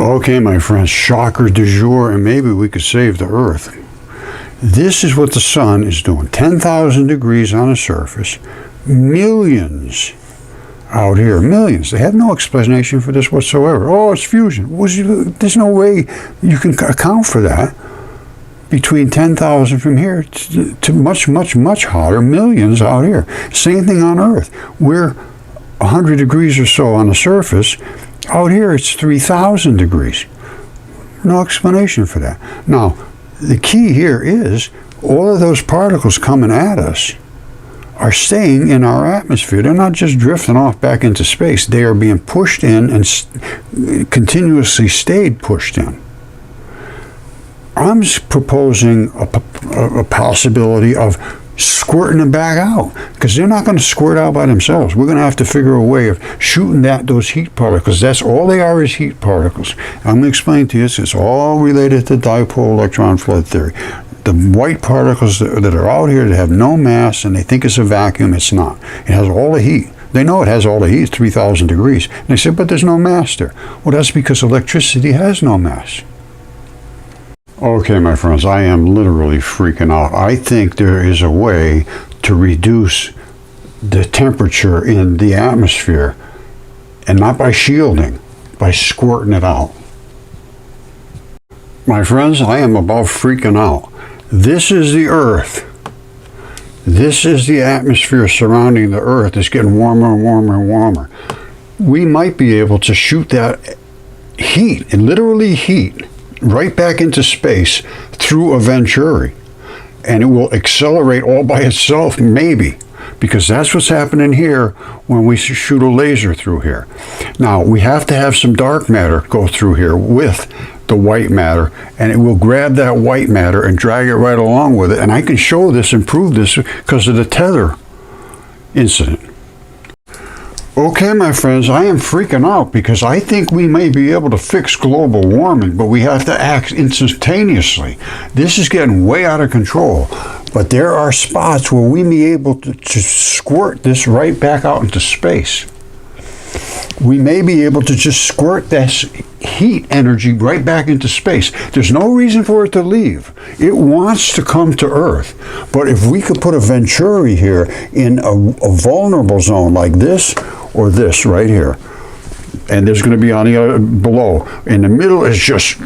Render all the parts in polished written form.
Okay, my friends, shocker du jour, and maybe we could save the Earth. This is what the sun is doing. 10,000 degrees on the surface, millions out here, millions. They have no explanation for this whatsoever. Oh, it's fusion. There's no way you can account for that. Between 10,000 from here to much, much, much hotter, millions out here. Same thing on Earth. We're 100 degrees or so on the surface. Out here, it's 3,000 degrees. No explanation for that. Now, the key here is all of those particles coming at us are staying in our atmosphere. They're not just drifting off back into space. They are being pushed in and continuously stayed pushed in. I'm proposing a possibility of squirting them back out, because they're not going to squirt out by themselves. We're going to have to figure a way of shooting those heat particles. That's all they are, is heat particles. I'm going to explain to you, it's all related to dipole electron flood theory. The white particles that are out here that have no mass and they think it's a vacuum, it's not. It has all the heat. They know it has all the heat, 3,000 degrees. And they say, but there's no mass there. Well, that's because electricity has no mass. Okay, my friends, I am literally freaking out. I think there is a way to reduce the temperature in the atmosphere, and not by shielding, by squirting it out. My friends, I am about freaking out. This is the Earth. This is the atmosphere surrounding the Earth. It's getting warmer and warmer and warmer. We might be able to shoot that heat, and literally heat, right back into space through a Venturi, and it will accelerate all by itself, maybe, because that's what's happening here when we shoot a laser through here. Now, we have to have some dark matter go through here with the white matter, and it will grab that white matter and drag it right along with it. And I can show this and prove this because of the tether incident. Okay, my friends, I am freaking out because I think we may be able to fix global warming, but we have to act instantaneously. This is getting way out of control, but there are spots where we may be able to squirt this right back out into space. We may be able to just squirt this heat energy right back into space. There's no reason for it to leave. It wants to come to Earth. But if we could put a Venturi here in a vulnerable zone like this or this right here, and there's going to be on the other below. In the middle is just,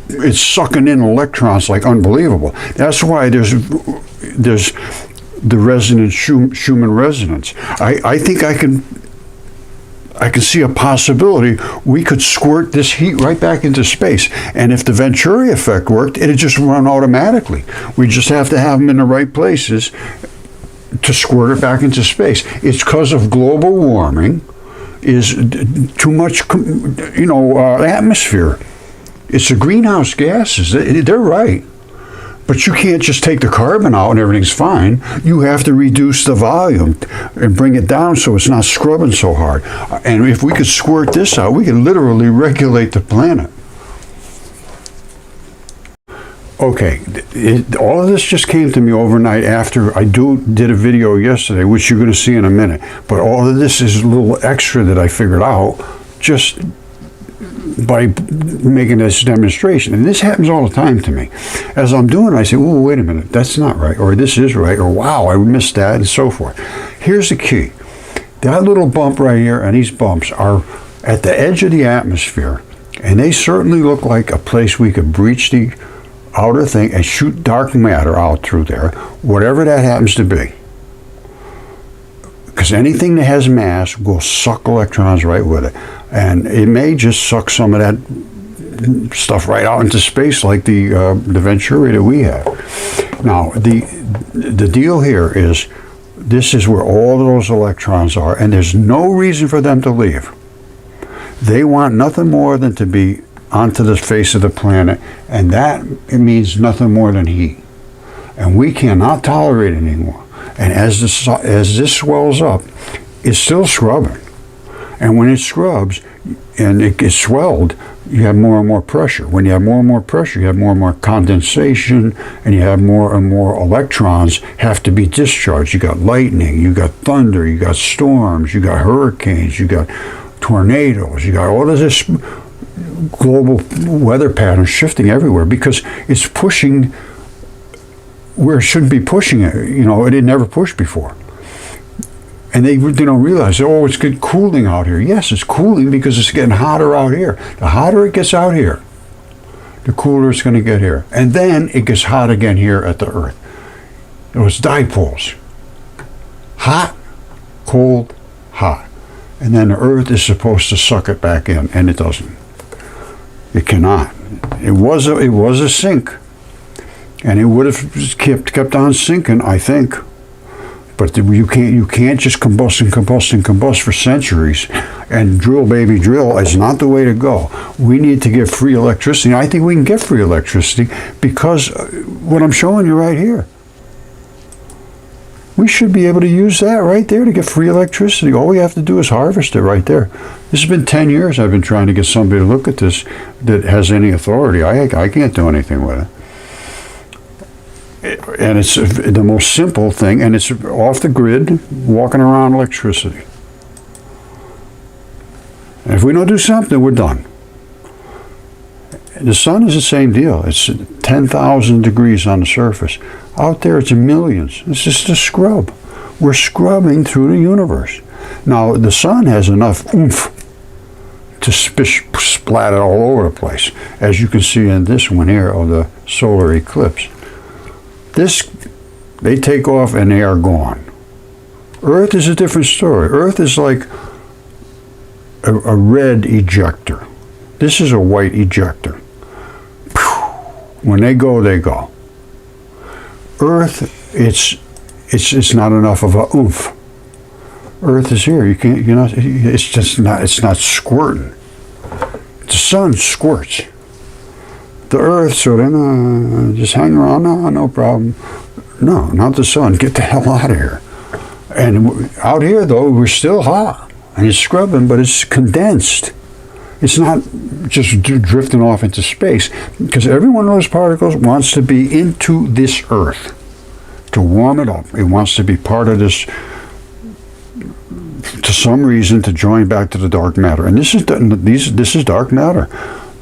it's sucking in electrons like unbelievable. That's why there's the resonance, Schumann resonance. I think I can see a possibility we could squirt this heat right back into space. And if the Venturi effect worked, it'd just run automatically. We just have to have them in the right places to squirt it back into space. It's because of global warming, is too much, atmosphere. It's the greenhouse gases. They're right. But you can't just take the carbon out and everything's fine. You have to reduce the volume and bring it down so it's not scrubbing so hard. And if we could squirt this out, we could literally regulate the planet. Okay, all of this just came to me overnight after I did a video yesterday, which you're going to see in a minute. But all of this is a little extra that I figured out just by making this demonstration. And this happens all the time to me. As I'm doing it, I say, oh, wait a minute, that's not right, or this is right, or wow, I missed that, and so forth. Here's the key. That little bump right here and these bumps are at the edge of the atmosphere, and they certainly look like a place we could breach the outer thing and shoot dark matter out through there, whatever that happens to be. Because anything that has mass will suck electrons right with it. And it may just suck some of that stuff right out into space like the Venturi that we have. Now, the deal here is this is where all those electrons are, and there's no reason for them to leave. They want nothing more than to be onto the face of the planet, and that it means nothing more than heat. And we cannot tolerate it anymore. And as this swells up, it's still scrubbing. And when it scrubs and it gets swelled, you have more and more pressure. When you have more and more pressure, you have more and more condensation, and you have more and more electrons have to be discharged. You got lightning, you got thunder, you got storms, you got hurricanes, you got tornadoes. You got all of this global weather pattern shifting everywhere because it's pushing where it shouldn't be pushing it. You know, it had never pushed before. And they don't realize, oh, it's getting cooling out here. Yes, it's cooling because it's getting hotter out here. The hotter it gets out here, the cooler it's going to get here. And then it gets hot again here at the Earth. It was dipoles. Hot, cold, hot. And then the Earth is supposed to suck it back in, and it doesn't. It cannot. It was a sink. And it would have kept on sinking, I think. But you can't just combust for centuries and drill, baby, drill is not the way to go. We need to get free electricity. I think we can get free electricity because what I'm showing you right here. We should be able to use that right there to get free electricity. All we have to do is harvest it right there. This has been 10 years I've been trying to get somebody to look at this that has any authority. I can't do anything with it. And it's the most simple thing, and it's off the grid, walking around electricity. And if we don't do something, we're done. The sun is the same deal. It's 10,000 degrees on the surface. Out there, it's millions. It's just a scrub. We're scrubbing through the universe. Now, the sun has enough oomph to splat it all over the place, as you can see in this one here of the solar eclipse. This, they take off and they are gone. Earth is a different story. Earth is like a red ejector. This is a white ejector. When they go, they go. Earth, it's not enough of a oomph. Earth is here. It's not squirting. The sun squirts. The Earth sort of just hang around, no problem. No, not the sun. Get the hell out of here. And out here, though, we're still hot. And it's scrubbing, but it's condensed. It's not just drifting off into space, because every one of those particles wants to be into this Earth to warm it up. It wants to be part of this, to some reason, to join back to the dark matter. And this is dark matter.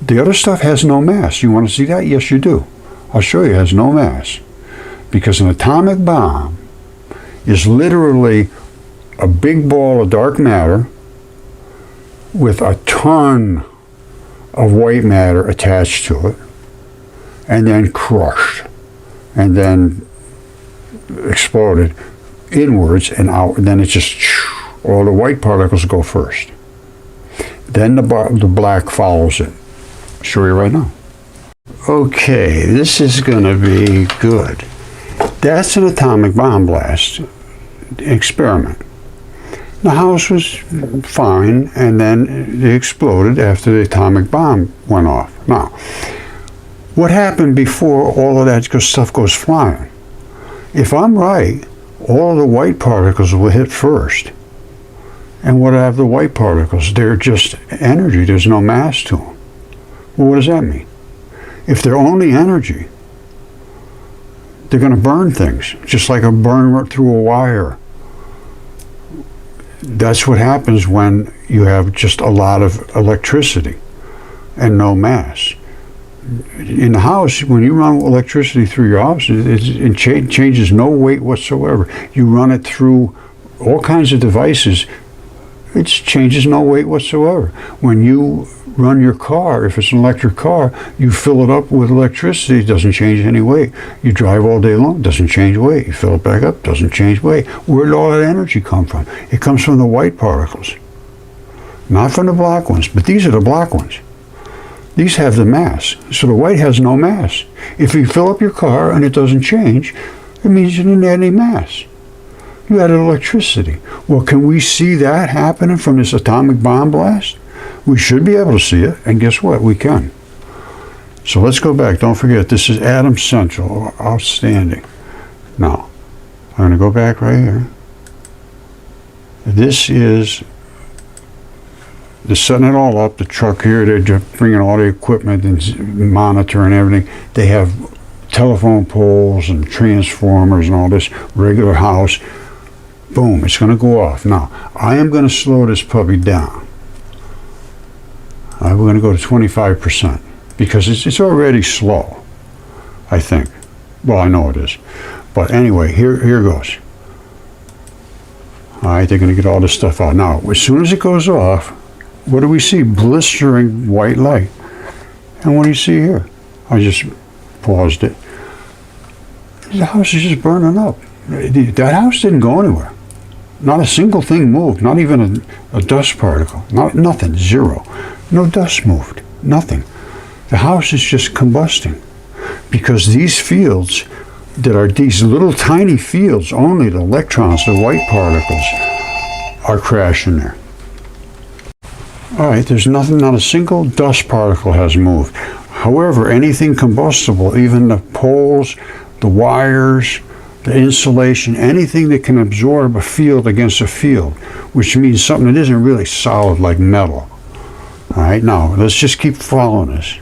The other stuff has no mass. You want to see that? Yes, you do. I'll show you. It has no mass. Because an atomic bomb is literally a big ball of dark matter with a ton of white matter attached to it, and then crushed, and then exploded inwards and out. And then it's just, all the white particles go first. Then the black follows it. I'll show you right now. Okay, this is going to be good. That's an atomic bomb blast experiment. The house was fine, and then it exploded after the atomic bomb went off. Now, what happened before all of that stuff goes flying? If I'm right, all the white particles will hit first. And what have the white particles? They're just energy. There's no mass to them. Well, what does that mean? If they're only energy, they're going to burn things, just like a burn through a wire. That's what happens when you have just a lot of electricity and no mass. In the house, when you run electricity through your house, it changes no weight whatsoever. You run it through all kinds of devices, it changes no weight whatsoever. When you run your car, if it's an electric car, you fill it up with electricity, it doesn't change any weight. You drive all day long, doesn't change weight. You fill it back up, doesn't change weight. Where did all that energy come from? It comes from the white particles, not from the black ones, but these are the black ones. These have the mass, so the white has no mass. If you fill up your car and it doesn't change, it means you didn't add any mass. You added electricity. Well, can we see that happening from this atomic bomb blast? We should be able to see it, and guess what? We can. So let's go back. Don't forget, this is Atom Central. Outstanding. Now, I'm going to go back right here. This is they're setting it all up. The truck here, they're just bringing all the equipment and monitoring everything. They have telephone poles and transformers and all this. Regular house. Boom, it's going to go off. Now, I am going to slow this puppy down. We're going to go to 25% because it's already slow, I think. Well, I know it is. But anyway, here goes. All right, they're going to get all this stuff out. Now, as soon as it goes off, what do we see? Blistering white light. And what do you see here? I just paused it. The house is just burning up. That house didn't go anywhere. Not a single thing moved, not even a dust particle. Nothing, zero. No dust moved, nothing. The house is just combusting. Because these fields that are these little tiny fields, only the electrons, the white particles, are crashing there. All right, there's nothing, not a single dust particle has moved. However, anything combustible, even the poles, the wires, the insulation, anything that can absorb a field against a field, which means something that isn't really solid like metal. All right, now let's just keep following this.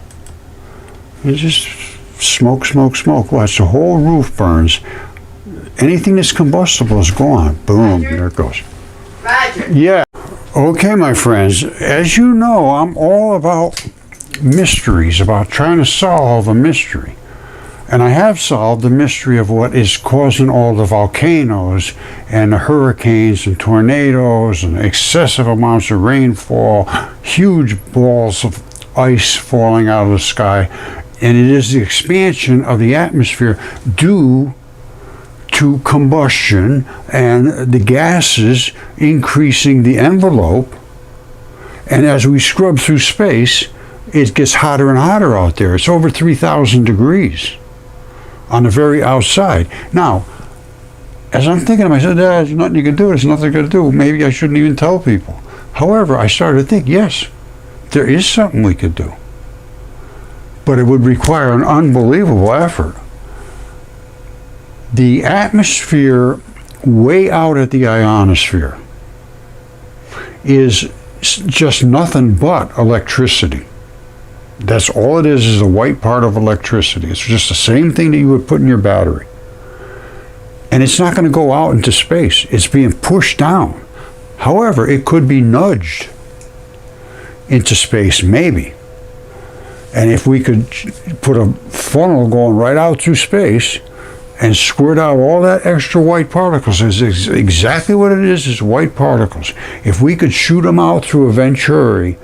It's just smoke, smoke, smoke. Watch, the whole roof burns. Anything that's combustible is gone. Boom, Roger. There it goes. Roger. Yeah. Okay, my friends, as you know, I'm all about mysteries, about trying to solve a mystery. And I have solved the mystery of what is causing all the volcanoes and the hurricanes and tornadoes and excessive amounts of rainfall, huge balls of ice falling out of the sky. And it is the expansion of the atmosphere due to combustion and the gases increasing the envelope. And as we scrub through space, it gets hotter and hotter out there. It's over 3,000 degrees on the very outside. Now, as I'm thinking to myself, there's nothing you can do, there's nothing you can do. Maybe I shouldn't even tell people. However, I started to think, yes, there is something we could do. But it would require an unbelievable effort. The atmosphere way out at the ionosphere is just nothing but electricity. That's all it is a white part of electricity. It's just the same thing that you would put in your battery. And it's not going to go out into space. It's being pushed down. However, it could be nudged into space, maybe. And if we could put a funnel going right out through space and squirt out all that extra white particles, is exactly what it is white particles. If we could shoot them out through a Venturi,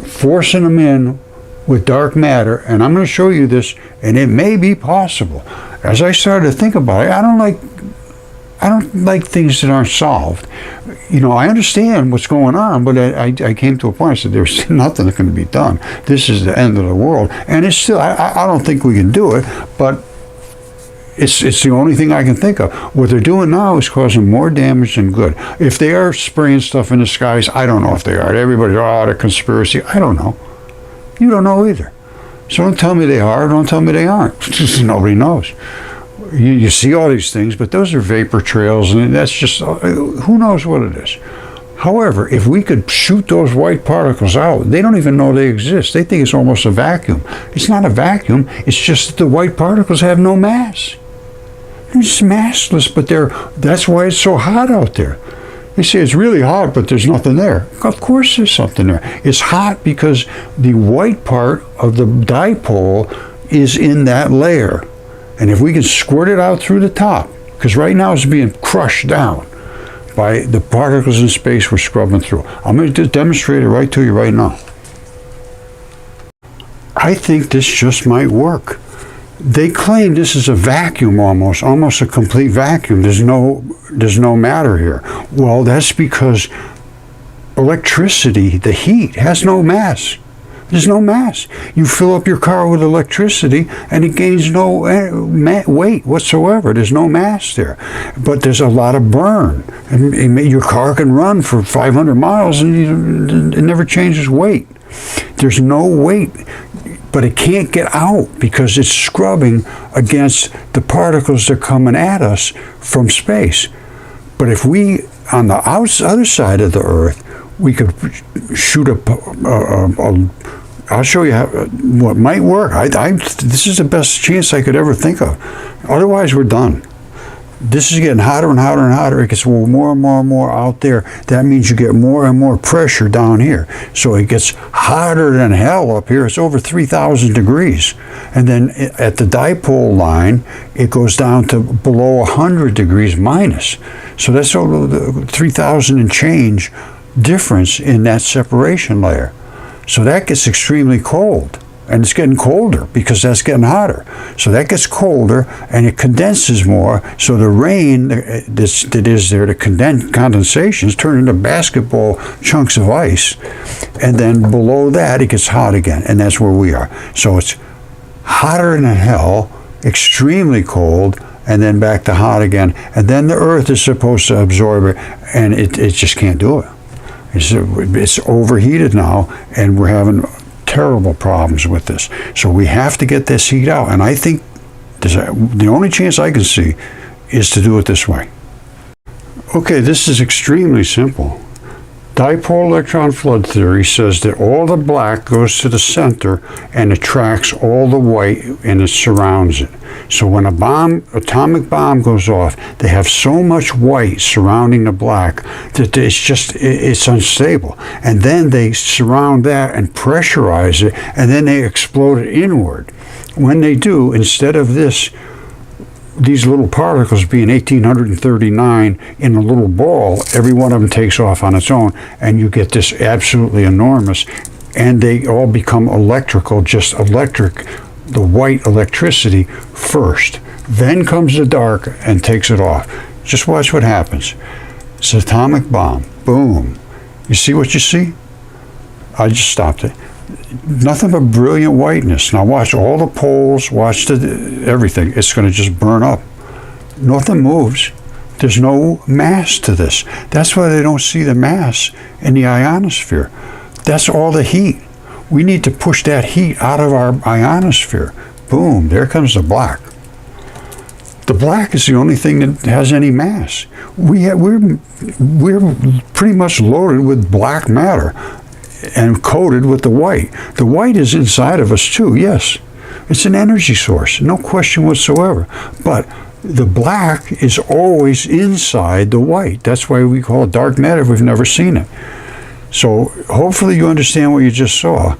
forcing them in with dark matter, and I'm going to show you this, and it may be possible. As I started to think about it, I don't like things that aren't solved. You know, I understand what's going on, but I came to a point. I said, there's nothing that can be done. This is the end of the world, and it's still. I don't think we can do it, but it's the only thing I can think of. What they're doing now is causing more damage than good. If they are spraying stuff in the skies, I don't know if they are. Everybody's, they're conspiracy. I don't know. You don't know either. So don't tell me they are. Don't tell me they aren't. Nobody knows. You see all these things, but those are vapor trails, and that's just, who knows what it is. However, if we could shoot those white particles out, they don't even know they exist. They think it's almost a vacuum. It's not a vacuum. It's just that the white particles have no mass. They're just massless, but that's why it's so hot out there. They say it's really hot, but there's nothing there. Of course there's something there. It's hot because the white part of the dipole is in that layer. And if we can squirt it out through the top, because right now it's being crushed down by the particles in space we're scrubbing through. I'm going to demonstrate it right to you right now. I think this just might work. They claim this is a vacuum almost a complete vacuum. There's no matter here. Well, that's because electricity, the heat, has no mass. There's no mass. You fill up your car with electricity and it gains no weight whatsoever. There's no mass there. But there's a lot of burn. And your car can run for 500 miles and it never changes weight. There's no weight. But it can't get out because it's scrubbing against the particles that are coming at us from space. But if we, on the other side of the Earth, we could shoot I'll show you what might work. This is the best chance I could ever think of. Otherwise, we're done. This is getting hotter and hotter and hotter. It gets more and more and more out there. That means you get more and more pressure down here. So it gets hotter than hell up here. It's over 3,000 degrees. And then at the dipole line, it goes down to below 100 degrees minus. So that's over 3,000 and change difference in that separation layer. So that gets extremely cold. And it's getting colder because that's getting hotter. So that gets colder and it condenses more. So the rain that is there, the condensations turn into basketball chunks of ice. And then below that, it gets hot again. And that's where we are. So it's hotter than hell, extremely cold, and then back to hot again. And then the Earth is supposed to absorb it, and it just can't do it. It's overheated now, and we're having terrible problems with this. So we have to get this heat out, and I think the only chance I can see is to do it this way. Okay, this is extremely simple. Dipole electron flood theory says that all the black goes to the center and attracts all the white and it surrounds it. So when a atomic bomb goes off, they have so much white surrounding the black that it's unstable. And then they surround that and pressurize it, and then they explode it inward. When they do, instead of these little particles being 1839 in a little ball, every one of them takes off on its own, and you get this absolutely enormous, and they all become electrical, just electric, the white electricity first. Then comes the dark and takes it off. Just watch what happens. It's an atomic bomb. Boom. You see what you see? I just stopped it. Nothing but brilliant whiteness. Now watch all the poles, watch everything. It's going to just burn up. Nothing moves. There's no mass to this. That's why they don't see the mass in the ionosphere. That's all the heat. We need to push that heat out of our ionosphere. Boom, there comes the black. The black is the only thing that has any mass. We're pretty much loaded with black matter and coated with the white. The white is inside of us too, yes. It's an energy source, no question whatsoever. But the black is always inside the white. That's why we call it dark matter if we've never seen it. So hopefully you understand what you just saw.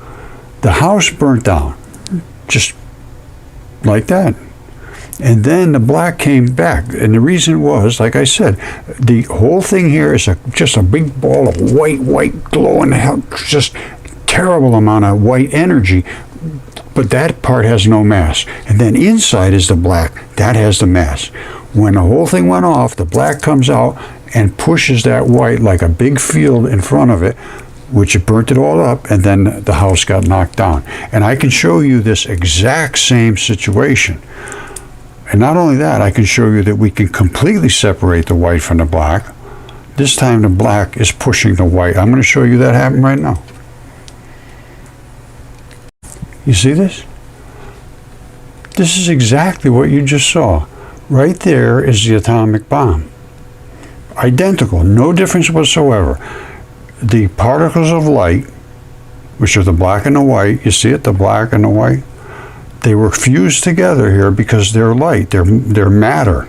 The house burnt down, just like that. And then the black came back. And the reason was, like I said, the whole thing here is just a big ball of white glowing, just terrible amount of white energy. But that part has no mass. And then inside is the black. That has the mass. When the whole thing went off, the black comes out and pushes that white like a big field in front of it, which it burnt it all up, and then the house got knocked down. And I can show you this exact same situation. And not only that, I can show you that we can completely separate the white from the black. This time the black is pushing the white. I'm going to show you that happen right now. You see this? This is exactly what you just saw. Right there is the atomic bomb. Identical, no difference whatsoever. The particles of light, which are the black and the white, you see it, the black and the white? They were fused together here because they're light, they're matter.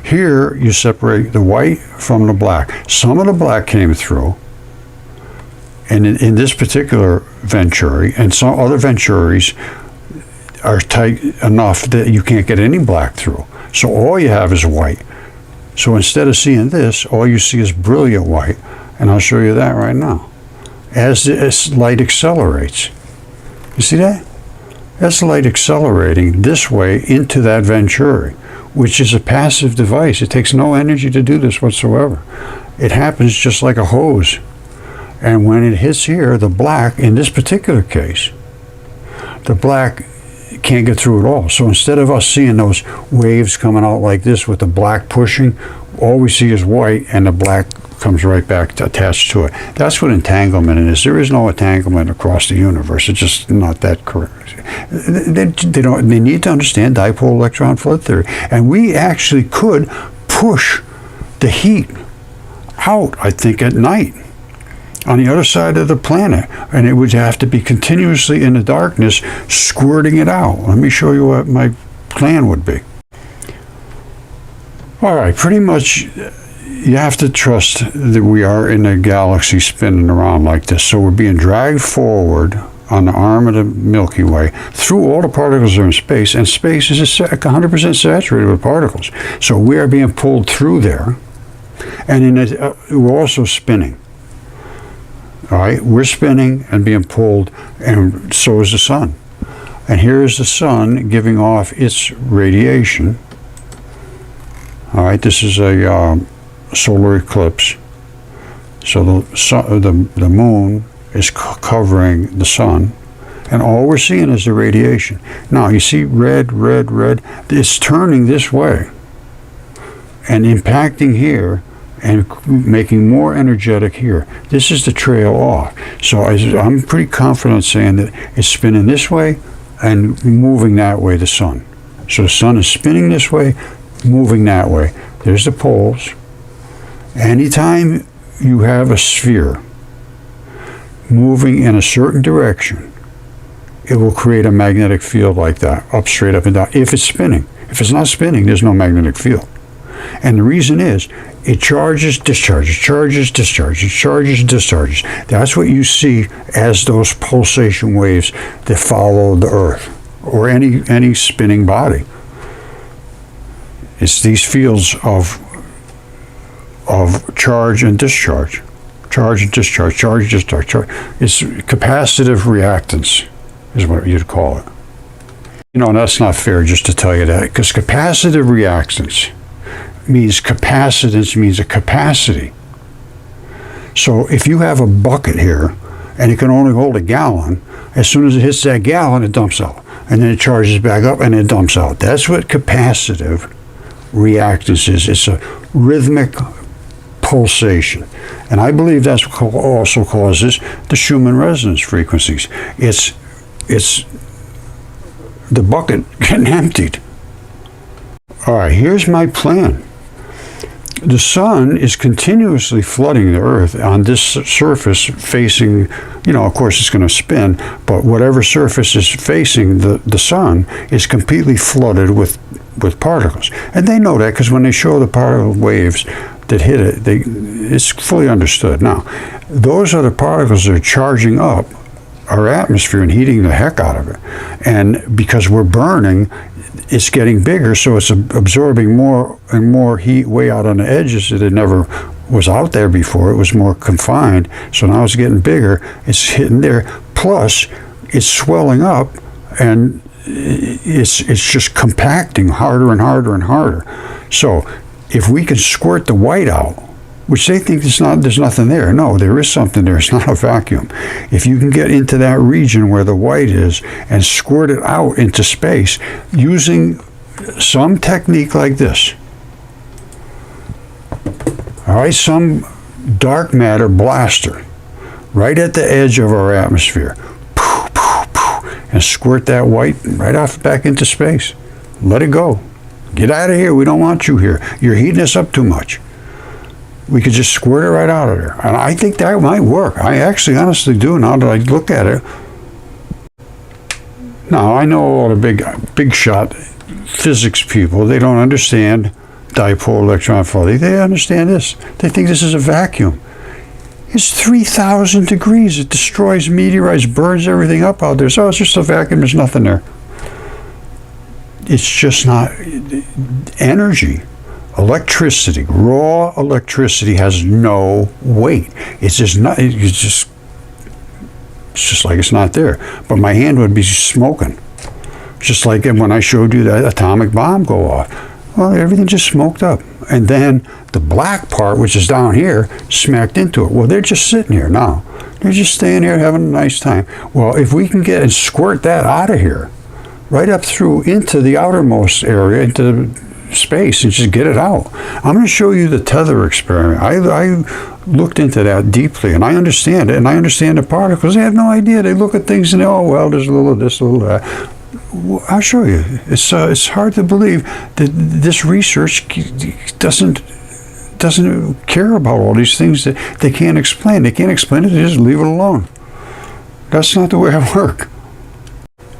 Here you separate the white from the black. Some of the black came through, and in this particular Venturi, and some other Venturis are tight enough that you can't get any black through. So all you have is white. So instead of seeing this, all you see is brilliant white, and I'll show you that right now. As this light accelerates, you see that? That's light accelerating this way into that Venturi, which is a passive device. It takes no energy to do this whatsoever. It happens just like a hose. And when it hits here, the black, in this particular case, the black can't get through at all. So instead of us seeing those waves coming out like this with the black pushing, all we see is white, and the black comes right back attached to it. That's what entanglement is. There is no entanglement across the universe. It's just not that correct. They need to understand dipole electron flood theory. And we actually could push the heat out, I think, at night on the other side of the planet, and it would have to be continuously in the darkness squirting it out. Let me show you what my plan would be. All right, pretty much you have to trust that we are in a galaxy spinning around like this. So we're being dragged forward on the arm of the Milky Way through all the particles that are in space, and space is 100% saturated with particles. So we are being pulled through there, and in it, we're also spinning. All right, we're spinning and being pulled, and so is the sun. And here is the sun giving off its radiation. All right, this is a solar eclipse. So the moon is covering the sun, and all we're seeing is the radiation. Now, you see red, red, red. It's turning this way and impacting here and making more energetic here. This is the trail off. So I'm pretty confident saying that it's spinning this way and moving that way, the sun. So the sun is spinning this way, moving that way. There's the poles. Anytime you have a sphere moving in a certain direction, it will create a magnetic field like that, up, straight, up, and down, if it's spinning. If it's not spinning, there's no magnetic field. And the reason is, it charges, discharges, charges, discharges, charges, discharges. That's what you see as those pulsation waves that follow the Earth, or any spinning body. It's these fields of charge and discharge. Charge and discharge, charge and discharge, charge. It's capacitive reactance, is what you'd call it. You know, that's not fair just to tell you that, because capacitive reactance means capacitance means a capacity. So if you have a bucket here and it can only hold a gallon, as soon as it hits that gallon, it dumps out. And then it charges back up and it dumps out. That's what capacitive reactance is. It's a rhythmic pulsation. And I believe that's what also causes the Schumann resonance frequencies. It's the bucket getting emptied. All right, here's my plan. The sun is continuously flooding the Earth on this surface facing, of course it's going to spin, but whatever surface is facing the sun is completely flooded with particles. And they know that because when they show the particle waves that hit it, it's fully understood. Now, those are the particles that are charging up our atmosphere and heating the heck out of it. And because we're burning, it's getting bigger, so it's absorbing more and more heat way out on the edges that it never was out there before. It was more confined, so now it's getting bigger. It's hitting there. Plus, it's swelling up, and it's just compacting harder and harder and harder. So, if we can squirt the white out, which they think there's nothing there. No, there is something there. It's not a vacuum. If you can get into that region where the white is and squirt it out into space using some technique like this, all right, some dark matter blaster right at the edge of our atmosphere, and squirt that white right off back into space. Let it go. Get out of here. We don't want you here. You're heating us up too much. We could just squirt it right out of there. And I think that might work. I actually honestly do now that I look at it. Now, I know all the big shot physics people, they don't understand dipole electron flow. They understand this. They think this is a vacuum. It's 3,000 degrees. It destroys meteorites, burns everything up out there. So it's just a vacuum. There's nothing there. It's just not energy. Electricity, raw electricity has no weight. It's just like it's not there. But my hand would be smoking. Just like when I showed you that atomic bomb go off. Well, everything just smoked up. And then the black part, which is down here, smacked into it. Well, they're just sitting here now. They're just staying here having a nice time. Well, if we can get and squirt that out of here, right up through into the outermost area, into the space, and just get it out. I'm going to show you the tether experiment. I looked into that deeply, and I understand it, and I understand the particles. They have no idea. They look at things and they, oh, well, there's a little of this, a little of that. I'll show you. It's hard to believe that this research doesn't care about all these things that they can't explain. They can't explain it. They just leave it alone. That's not the way I work.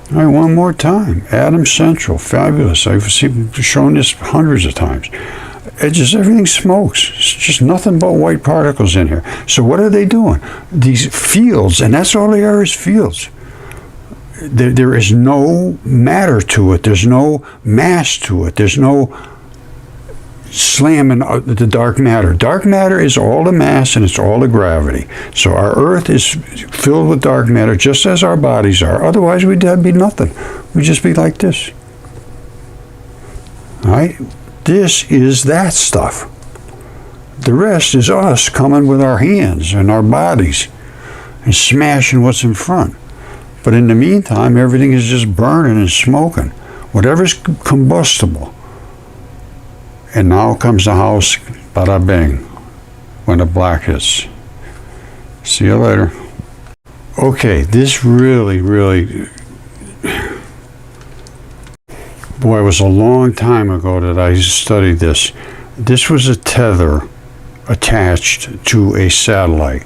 All right, one more time. Atom Central, fabulous. I've shown this hundreds of times. everything smokes. It's just nothing but white particles in here. So what are they doing? These fields, and that's all they are, is fields. There is no matter to it. There's no mass to it. There's no slamming the dark matter. Dark matter is all the mass and it's all the gravity. So our Earth is filled with dark matter just as our bodies are. Otherwise we'd be nothing. We'd just be like this. All right? This is that stuff. The rest is us coming with our hands and our bodies and smashing what's in front. But in the meantime, everything is just burning and smoking. Whatever's combustible. And now comes the house, bada bing, when the black hits. See you later. Okay, this really, boy, it was a long time ago that I studied this. This was a tether attached to a satellite.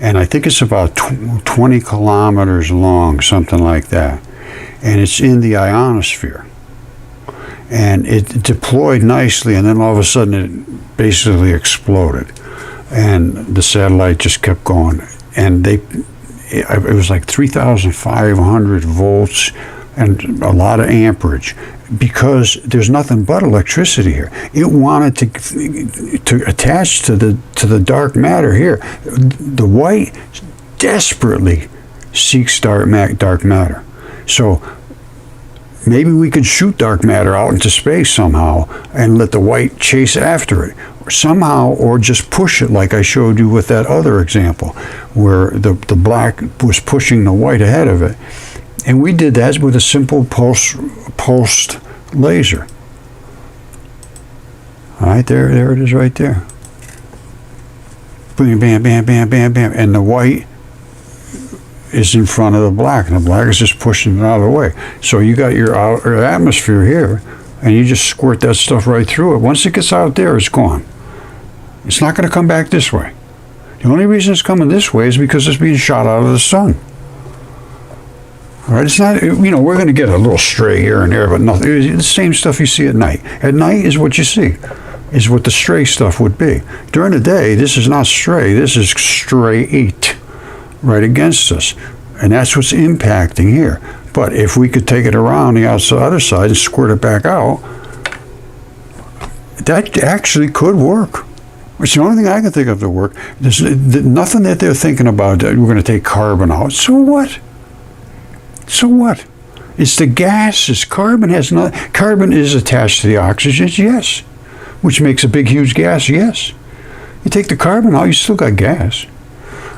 And I think it's about 20 kilometers long, something like that. And it's in the ionosphere. And it deployed nicely, and then all of a sudden it basically exploded. And the satellite just kept going. And it was like 3,500 volts and a lot of amperage, because there's nothing but electricity here. It wanted to attach to the dark matter here. The white desperately seeks dark matter. So maybe we could shoot dark matter out into space somehow and let the white chase after it somehow, or just push it like I showed you with that other example where the black was pushing the white ahead of it. And we did that with a simple pulsed laser. All right, there it is right there. Bam, bam, bam, bam, bam, bam. And the white is in front of the black, and the black is just pushing it out of the way. So you got your outer atmosphere here, and you just squirt that stuff right through it. Once it gets out there, it's gone. It's not going to come back this way. The only reason it's coming this way is because it's being shot out of the sun. All right, it's not, we're going to get a little stray here and there, but nothing. It's the same stuff you see at night. At night is what you see, is what the stray stuff would be. During the day, this is not stray. This is straight right against us. And that's what's impacting here. But if we could take it around the other side and squirt it back out, that actually could work. It's the only thing I can think of to work. There's nothing that they're thinking about that we're going to take carbon out. So what? So what? It's the gases. Carbon is attached to the oxygen, yes. Which makes a big, huge gas, yes. You take the carbon out, you still got gas.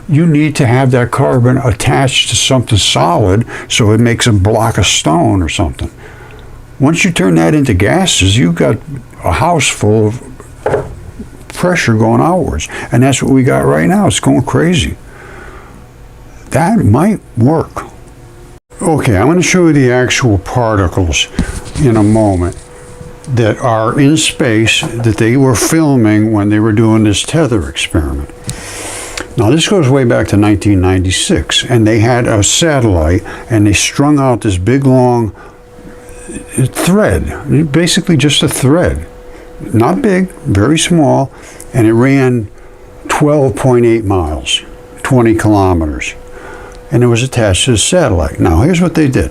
You need to have that carbon attached to something solid so it makes a block of stone or something. Once you turn that into gases, you've got a house full of pressure going outwards. And that's what we got right now. It's going crazy. That might work. Okay, I'm going to show you the actual particles in a moment that are in space that they were filming when they were doing this tether experiment. Now this goes way back to 1996, and they had a satellite and they strung out this big long thread, basically just a thread. Not big, very small, and it ran 12.8 miles, 20 kilometers. And it was attached to the satellite. Now, here's what they did.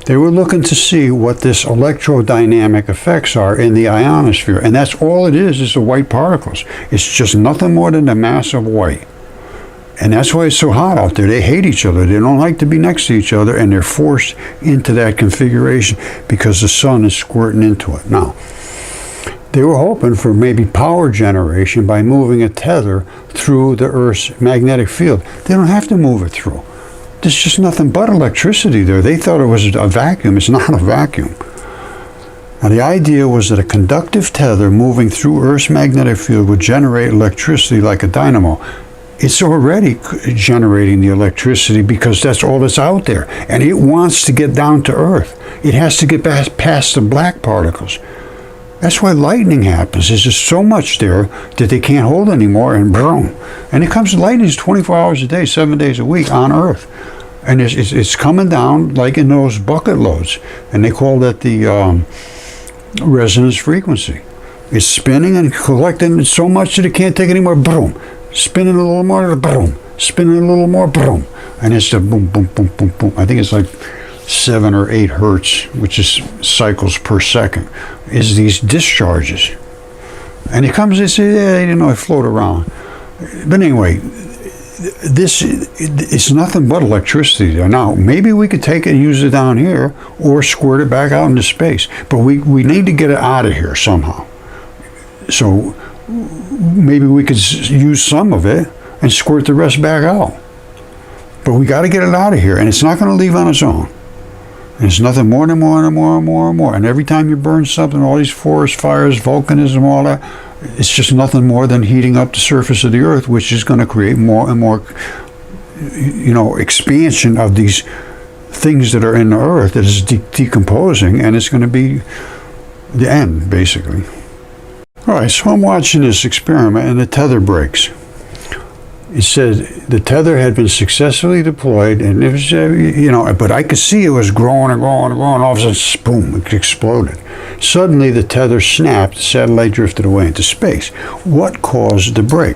They were looking to see what this electrodynamic effects are in the ionosphere. And that's all it is the white particles. It's just nothing more than the mass of white. And that's why it's so hot out there. They hate each other. They don't like to be next to each other, and they're forced into that configuration because the sun is squirting into it. Now, they were hoping for maybe power generation by moving a tether through the Earth's magnetic field. They don't have to move it through. There's just nothing but electricity there. They thought it was a vacuum. It's not a vacuum. Now, the idea was that a conductive tether moving through Earth's magnetic field would generate electricity like a dynamo. It's already generating the electricity because that's all that's out there. And it wants to get down to Earth. It has to get past the black particles. That's why lightning happens. There's just so much there that they can't hold anymore, and boom. And it comes, lightning is 24 hours a day, 7 days a week on Earth. And it's coming down like in those bucket loads. And they call that the resonance frequency. It's spinning and collecting so much that it can't take any more. Boom. Spinning a little more. Boom. Spinning a little more. Boom. And it's the boom, boom, boom, boom, boom. I think it's like 7 or 8 hertz, which is cycles per second, is these discharges. And it comes, they say, yeah, you know, I float around. But anyway, this it's nothing but electricity. Now, maybe we could take it and use it down here or squirt it back out into space. But we need to get it out of here somehow. So maybe we could use some of it and squirt the rest back out. But we got to get it out of here, and it's not going to leave on its own. And it's nothing more and more and more and more and more. And every time you burn something, all these forest fires, volcanism, all that, it's just nothing more than heating up the surface of the earth, which is going to create more and more, you know, expansion of these things that are in the earth that is decomposing, and it's going to be the end, basically. All right, so I'm watching this experiment, and the tether breaks. It said the tether had been successfully deployed, and it was, you know, but I could see it was growing and growing and growing. All of a sudden, boom, it exploded. Suddenly, the tether snapped, the satellite drifted away into space. What caused the break?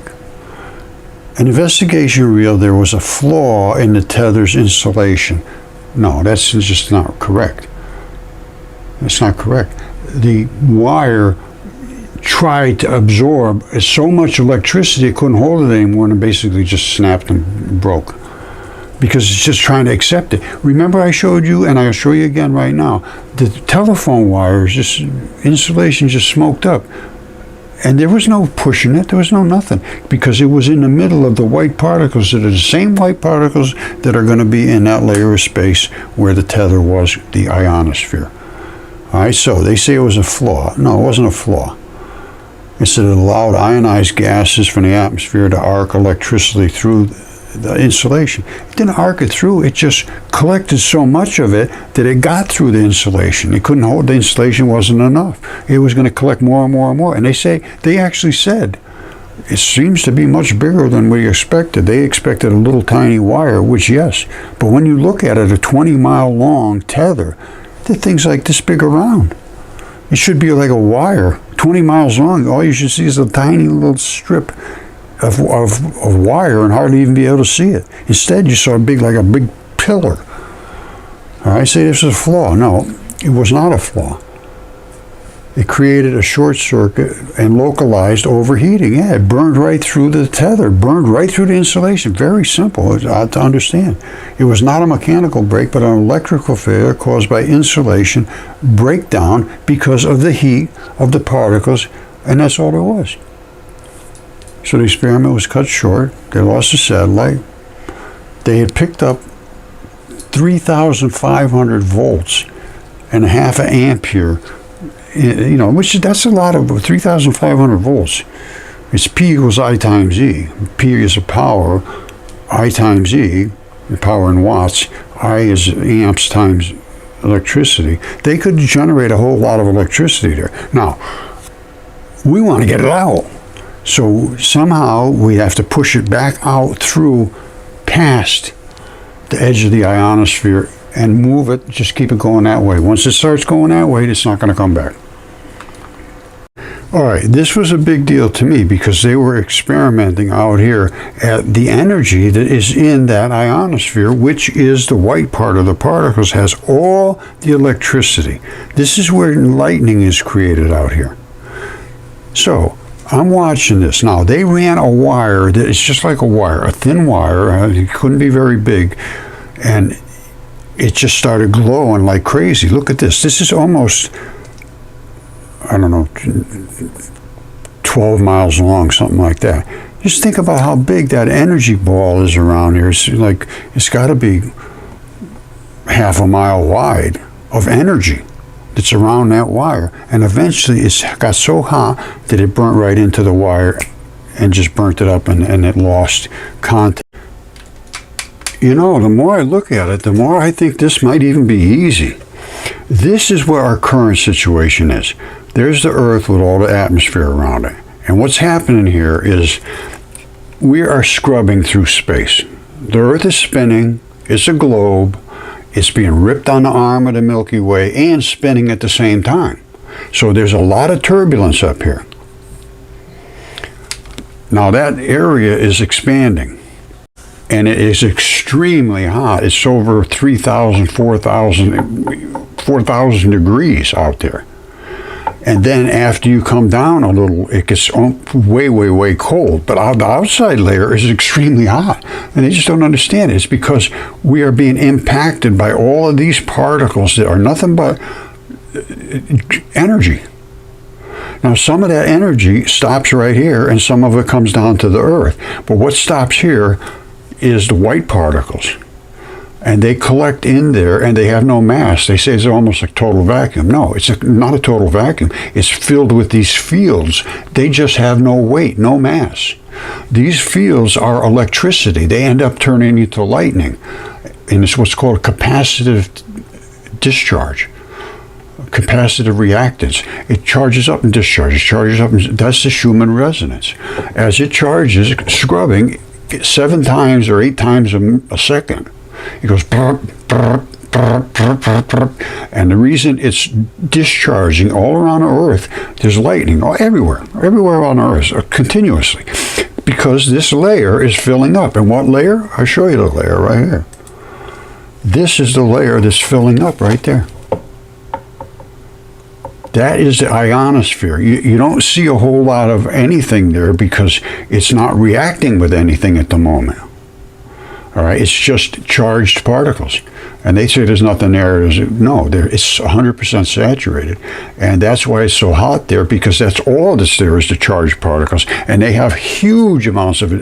An investigation revealed there was a flaw in the tether's insulation. No, that's just not correct. That's not correct. The wire tried to absorb so much electricity it couldn't hold it anymore, and basically just snapped and broke because it's just trying to accept it. Remember I showed you, and I'll show you again right now, the telephone wires, just insulation just smoked up, and there was no pushing it, there was no nothing, because it was in the middle of the white particles that are the same white particles that are going to be in that layer of space where the tether was, the ionosphere. All right, so they say it was a flaw. No, it wasn't a flaw. It said it allowed ionized gases from the atmosphere to arc electricity through the insulation. It didn't arc it through, it just collected so much of it that it got through the insulation. It couldn't hold, the insulation wasn't enough. It was going to collect more and more and more. And they actually said, it seems to be much bigger than we expected. They expected a little tiny wire, which yes, but when you look at it, a 20-mile long tether, the thing's like this big around. It should be like a wire, 20 miles long. All you should see is a tiny little strip of wire and hardly even be able to see it. Instead, you saw like a big pillar. All right, say this is a flaw. No, it was not a flaw. It created a short circuit and localized overheating. Yeah, it burned right through the tether, burned right through the insulation. Very simple to understand. It was not a mechanical break, but an electrical failure caused by insulation breakdown because of the heat of the particles, and that's all there was. So the experiment was cut short. They lost the satellite. They had picked up 3,500 volts and a half an ampere, you know, that's a lot of 3,500 volts. It's P equals I times E. P is a power, I times E, the power in watts. I is amps times electricity. They could generate a whole lot of electricity there. Now, we want to get it out. So somehow we have to push it back out through past the edge of the ionosphere and move it, just keep it going that way. Once it starts going that way, it's not going to come back. All right, this was a big deal to me because they were experimenting out here at the energy that is in that ionosphere, which is the white part of the particles, has all the electricity. This is where lightning is created out here. So I'm watching this. Now, they ran a wire that is just like a wire, a thin wire. It couldn't be very big. And it just started glowing like crazy. Look at this. This is almost, I don't know, 12 miles long, something like that. Just think about how big that energy ball is around here. It's like, it's got to be half a mile wide of energy that's around that wire. And eventually it got so hot that it burnt right into the wire and just burnt it up, and it lost contact. You know, the more I look at it, the more I think this might even be easy. This is where our current situation is. There's the Earth with all the atmosphere around it. And what's happening here is we are scrubbing through space. The Earth is spinning. It's a globe. It's being ripped on the arm of the Milky Way and spinning at the same time. So there's a lot of turbulence up here. Now that area is expanding, and it is extremely hot. It's over 3,000, 4,000 degrees out there. And then after you come down a little, it gets way, way, way cold. But the outside layer is extremely hot. And they just don't understand it. It's because we are being impacted by all of these particles that are nothing but energy. Now, some of that energy stops right here, and some of it comes down to the Earth. But what stops here is the white particles. And they collect in there, and they have no mass. They say it's almost like total vacuum. No, it's not a total vacuum. It's filled with these fields. They just have no weight, no mass. These fields are electricity. They end up turning into lightning. And it's what's called capacitive discharge, capacitive reactance. It charges up and discharges, charges up. That's the Schumann resonance. As it charges, scrubbing 7 times or 8 times a second. It goes, burp, burp, burp, burp, burp, burp. And the reason it's discharging all around the Earth, there's lightning everywhere on Earth, continuously, because this layer is filling up. And what layer? I'll show you the layer right here. This is the layer that's filling up right there. That is the ionosphere. You don't see a whole lot of anything there because it's not reacting with anything at the moment. All right, it's just charged particles. And they say there's nothing there. No, it's 100% saturated. And that's why it's so hot there, because that's all that's there is the charged particles. And they have huge amounts of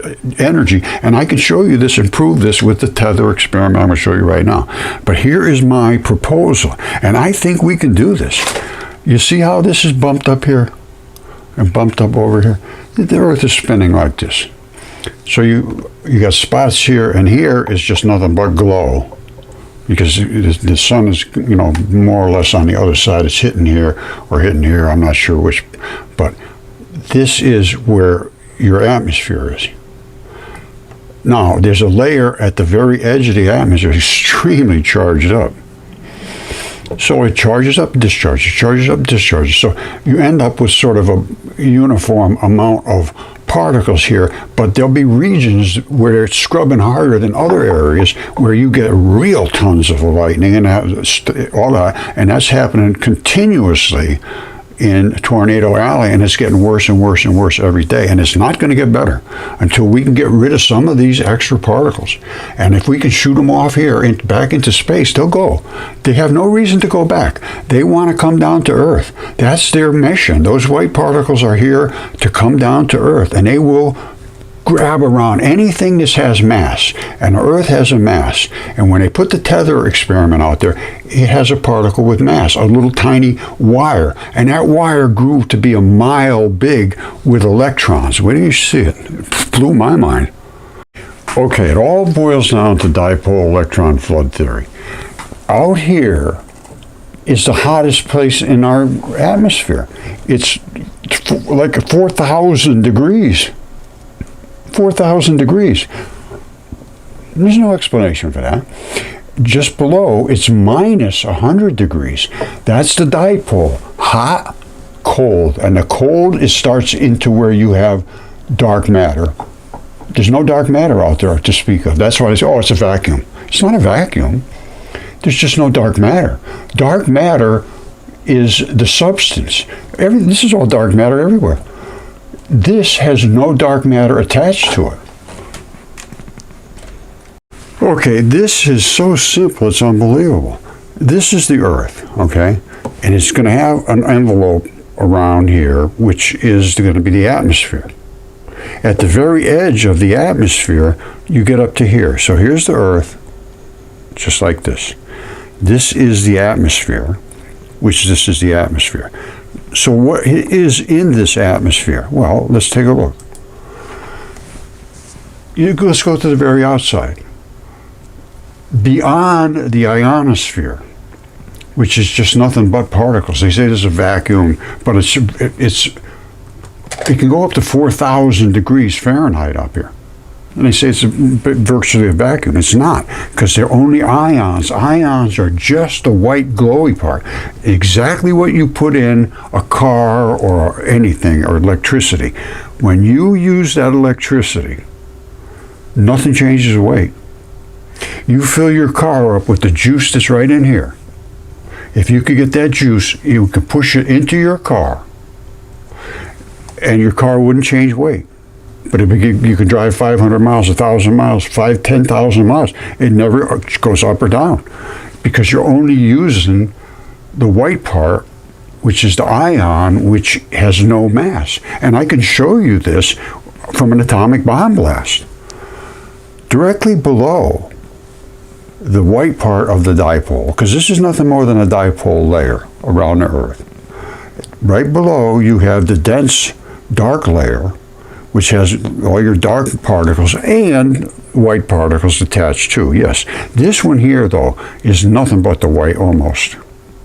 energy. And I can show you this and prove this with the tether experiment I'm going to show you right now. But here is my proposal. And I think we can do this. You see how this is bumped up here and bumped up over here? The Earth is spinning like this. So you got spots here, and here is just nothing but glow, because the sun is, more or less on the other side. It's hitting here or hitting here. I'm not sure which, but this is where your atmosphere is. Now, there's a layer at the very edge of the atmosphere, extremely charged up. So it charges up, discharges, charges up, discharges. So you end up with sort of a uniform amount of particles here, but there'll be regions where it's scrubbing harder than other areas where you get real tons of lightning and all that, and that's happening continuously in Tornado Alley, and it's getting worse and worse and worse every day, and it's not going to get better until we can get rid of some of these extra particles. And if we can shoot them off here back into space, they'll go. They have no reason to go back. They want to come down to Earth. That's their mission. Those white particles are here to come down to Earth, and they will grab around anything that has mass, and Earth has a mass. And when they put the tether experiment out there, it has a particle with mass, a little tiny wire, and that wire grew to be a mile big with electrons. Where do you see it? It blew my mind. Okay, it all boils down to dipole electron flood theory. Out here is the hottest place in our atmosphere. It's like 4,000 degrees. 4,000 degrees. There's no explanation for that. Just below, it's minus 100 degrees. That's the dipole. Hot, cold. And the cold starts into where you have dark matter. There's no dark matter out there to speak of. That's why they say, oh, it's a vacuum. It's not a vacuum. There's just no dark matter. Dark matter is the substance. This is all dark matter everywhere. This has no dark matter attached to it. Okay, this is so simple, it's unbelievable. This is the Earth, okay? And it's going to have an envelope around here, which is going to be the atmosphere. At the very edge of the atmosphere, you get up to here. So here's the Earth, just like this. This is the atmosphere, this is the atmosphere. So what is in this atmosphere? Well, let's take a look. Let's go to the very outside. Beyond the ionosphere, which is just nothing but particles. They say there's a vacuum, but it can go up to 4,000 degrees Fahrenheit up here. And they say it's virtually a vacuum. It's not, because they're only ions. Ions are just the white glowy part. Exactly what you put in a car or anything, or electricity. When you use that electricity, nothing changes the weight. You fill your car up with the juice that's right in here. If you could get that juice, you could push it into your car, and your car wouldn't change weight. But if you can drive 500 miles, 1,000 miles, 10,000 miles, it never goes up or down, because you're only using the white part, which is the ion, which has no mass. And I can show you this from an atomic bomb blast. Directly below the white part of the dipole, because this is nothing more than a dipole layer around the Earth. Right below, you have the dense dark layer, which has all your dark particles and white particles attached too. Yes, this one here, though, is nothing but the white almost.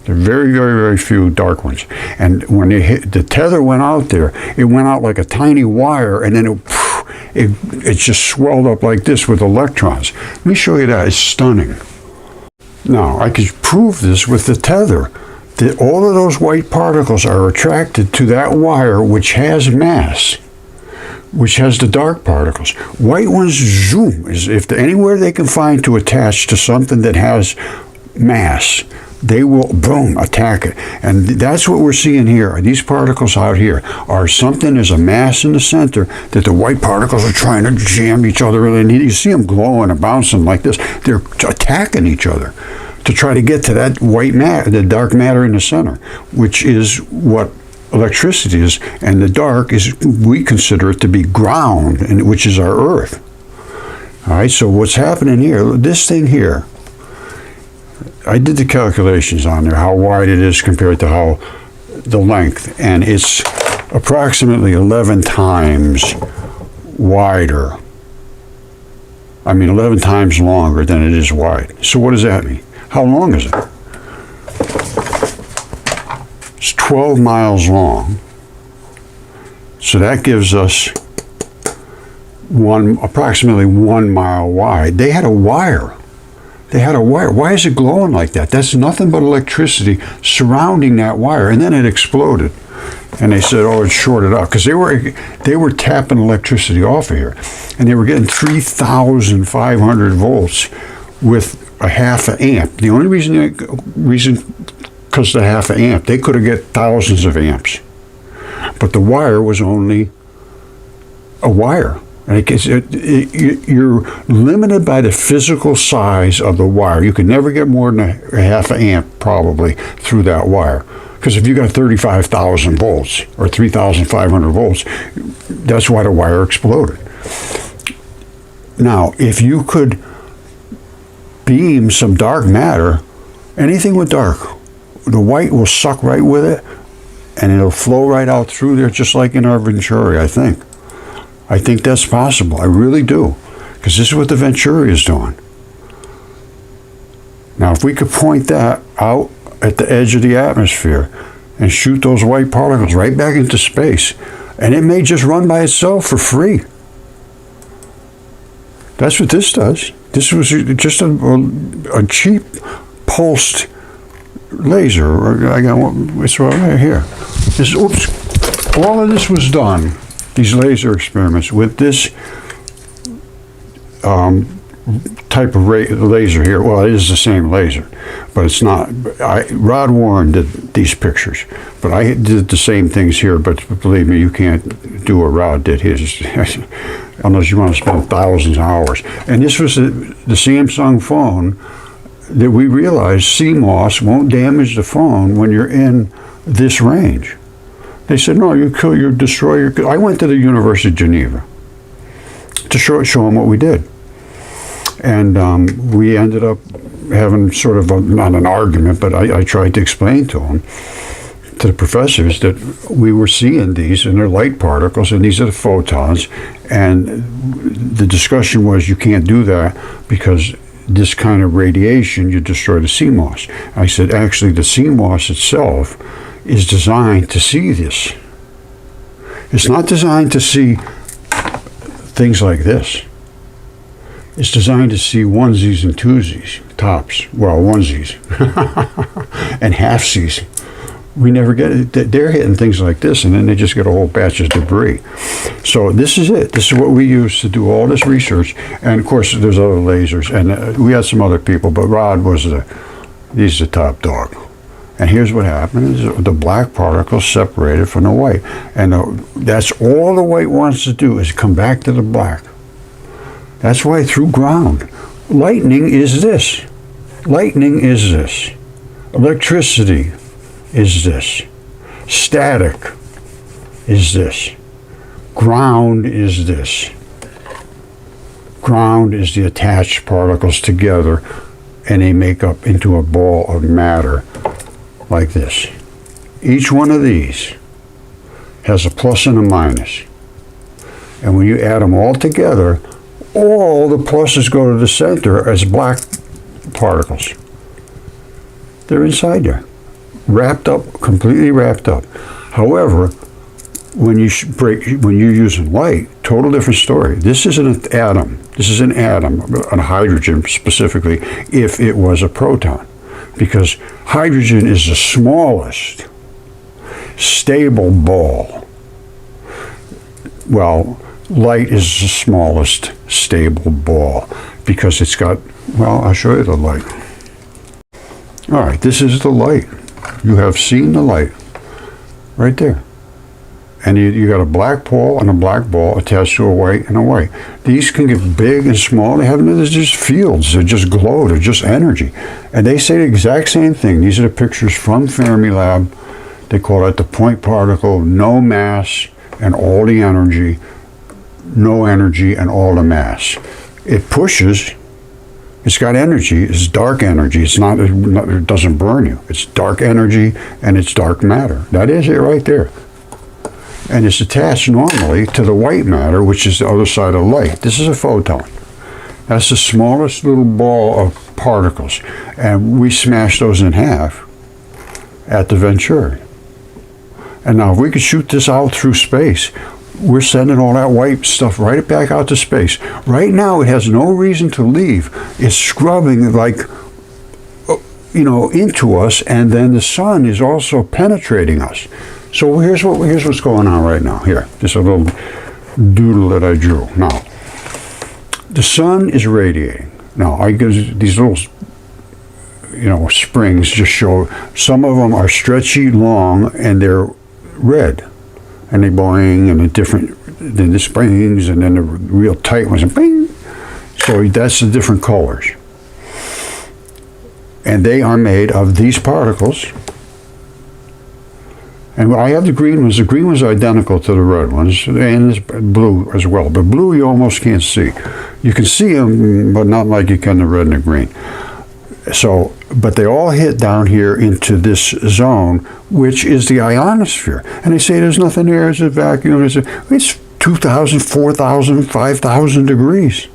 There are very, very, very few dark ones. And when the tether went out there, it went out like a tiny wire, and then it just swelled up like this with electrons. Let me show you that. It's stunning. Now, I could prove this with the tether, that all of those white particles are attracted to that wire, which has mass, which has the dark particles. White ones zoom, as if anywhere they can find to attach to something that has mass, they will, boom, attack it. And that's what we're seeing here. These particles out here are something, there's a mass in the center that the white particles are trying to jam each other in. And you see them glowing and bouncing like this. They're attacking each other to try to get to that white matter, the dark matter in the center, which is what electricity is. And the dark is, we consider it to be ground, and which is our Earth. All right, so what's happening here, this thing here, I did the calculations on there, how wide it is compared to how the length, and it's approximately 11 times wider. I mean, 11 times longer than it is wide. So what does that mean? How long is it? It's 12 miles long. So that gives us approximately 1 mile wide. They had a wire. They had a wire. Why is it glowing like that? That's nothing but electricity surrounding that wire. And then it exploded. And they said, oh, it's shorted out. Because they were tapping electricity off of here. And they were getting 3,500 volts with a half an amp. The only reason, because the half an amp, they could have get thousands of amps. But the wire was only a wire. And you're limited by the physical size of the wire. You can never get more than a half an amp probably through that wire. Because if you got 35,000 volts or 3,500 volts, that's why the wire exploded. Now, if you could beam some dark matter, anything with dark, the white will suck right with it, and it'll flow right out through there, just like in our Venturi, I think. I think that's possible. I really do. Because this is what the Venturi is doing. Now, if we could point that out at the edge of the atmosphere and shoot those white particles right back into space, and it may just run by itself for free. That's what this does. This was just a cheap pulsed laser. I got it's right here. All of this was done, these laser experiments, with this type of laser here. Well, it is the same laser, but it's not. Rod Warren did these pictures, but I did the same things here. But believe me, you can't do what Rod did his unless you want to spend thousands of hours. And this was the Samsung phone that we realized CMOS won't damage the phone when you're in this range. They said, no, you destroy your... I went to the University of Geneva to show them what we did. And we ended up having sort of not an argument, but I tried to explain to them, to the professors, that we were seeing these, and they're light particles, and these are the photons. And the discussion was, you can't do that because this kind of radiation, you destroy the CMOS. I said, actually, the CMOS itself is designed to see this. It's not designed to see things like this. It's designed to see onesies and twosies, tops, well, onesies, and halfsies. We never get it. They're hitting things like this, and then they just get a whole batch of debris. So this is it. This is what we use to do all this research. And of course, there's other lasers, and we had some other people, but Rod was he's the top dog. And here's what happened: is the black particles separated from the white, and that's all the white wants to do is come back to the black. That's why through ground, lightning is this. Lightning is this. Electricity is this. Static is this. Ground is this. Ground is the attached particles together, and they make up into a ball of matter like this. Each one of these has a plus and a minus. And when you add them all together, all the pluses go to the center as black particles. They're inside there, wrapped up, completely wrapped up. However, when you're using light, total different story. This is an atom. This is an atom, a hydrogen specifically, if it was a proton, because hydrogen is the smallest stable ball. Well, light is the smallest stable ball because it's got, well, I'll show you the light. All right, this is the light. You have seen the light right there. And you got a black pole and a black ball attached to a white and a white. These can get big and small. They're just fields. They just glow. They're just energy. And they say the exact same thing. These are the pictures from Fermilab. They call it the point particle, no mass and all the energy, no energy and all the mass. It pushes. It's got energy. It's dark energy. It doesn't burn you. It's dark energy and it's dark matter. That is it right there. And it's attached normally to the white matter, which is the other side of light. This is a photon. That's the smallest little ball of particles. And we smash those in half at the Venturis. And now if we could shoot this out through space, we're sending all that white stuff right back out to space. Right now it has no reason to leave. It's scrubbing like, into us, and then the sun is also penetrating us. So here's what's going on right now. Here, just a little doodle that I drew. Now, the sun is radiating. Now, I give these little, springs just show. Some of them are stretchy, long, and they're red, and they boing, and then the springs, and then the real tight ones, and bing. So that's the different colors, and they are made of these particles. And I have the green ones. The green ones are identical to the red ones, and there's blue as well. But blue you almost can't see. You can see them, but not like you can the red and the green. So, but they all hit down here into this zone, which is the ionosphere. And they say there's nothing there. It's a vacuum. It's 2,000, 4,000, 5,000 degrees.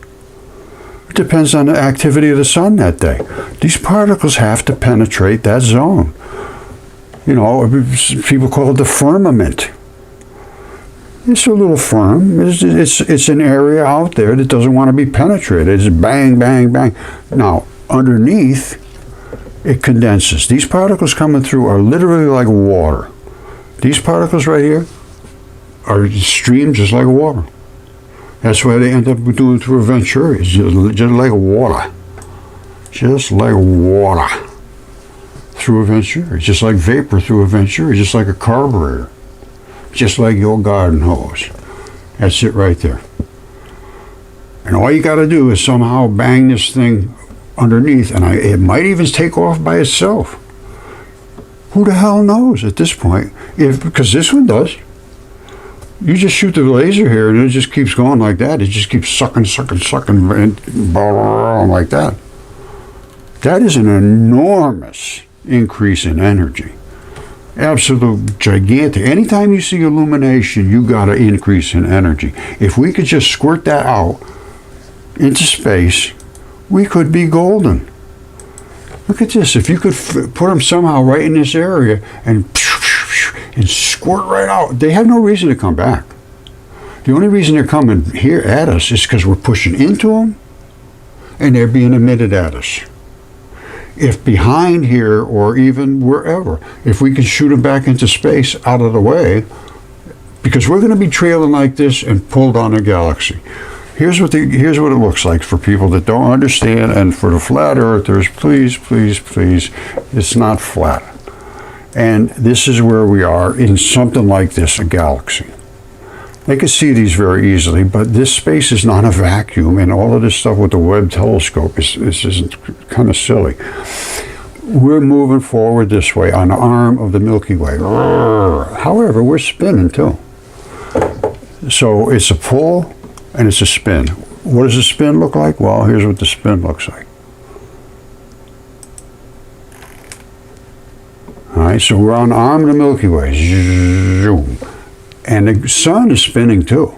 It depends on the activity of the sun that day. These particles have to penetrate that zone. People call it the firmament. It's a little firm. It's an area out there that doesn't want to be penetrated. It's bang, bang, bang. Now, underneath, it condenses. These particles coming through are literally like water. These particles right here are streamed just like water. That's why they end up doing through a Venturis. It's just like water. Just like water. Through a Venturis, just like vapor through a Venturis, just like a carburetor, just like your garden hose. That's it right there. And all you got to do is somehow bang this thing underneath, and it might even take off by itself. Who the hell knows at this point? Because this one does. You just shoot the laser here, and it just keeps going like that. It just keeps sucking, and like that. That is an enormous increase in energy. Absolute gigantic. Anytime you see illumination, you got an increase in energy. If we could just squirt that out into space, we could be golden. Look at this. If you could put them somehow right in this area and squirt right out, they have no reason to come back. The only reason they're coming here at us is because we're pushing into them and they're being emitted at us. If behind here, or even wherever, if we can shoot them back into space out of the way, because we're going to be trailing like this and pulled on a galaxy. Here's what it looks like for people that don't understand, and for the flat earthers, please, please, please, it's not flat. And this is where we are in something like this, a galaxy. They can see these very easily, but this space is not a vacuum, and all of this stuff with the Webb telescope is kind of silly. We're moving forward this way on the arm of the Milky Way. However, we're spinning too. So it's a pull and it's a spin. What does a spin look like? Well, here's what the spin looks like. All right, so we're on the arm of the Milky Way. Zoom. And the sun is spinning too.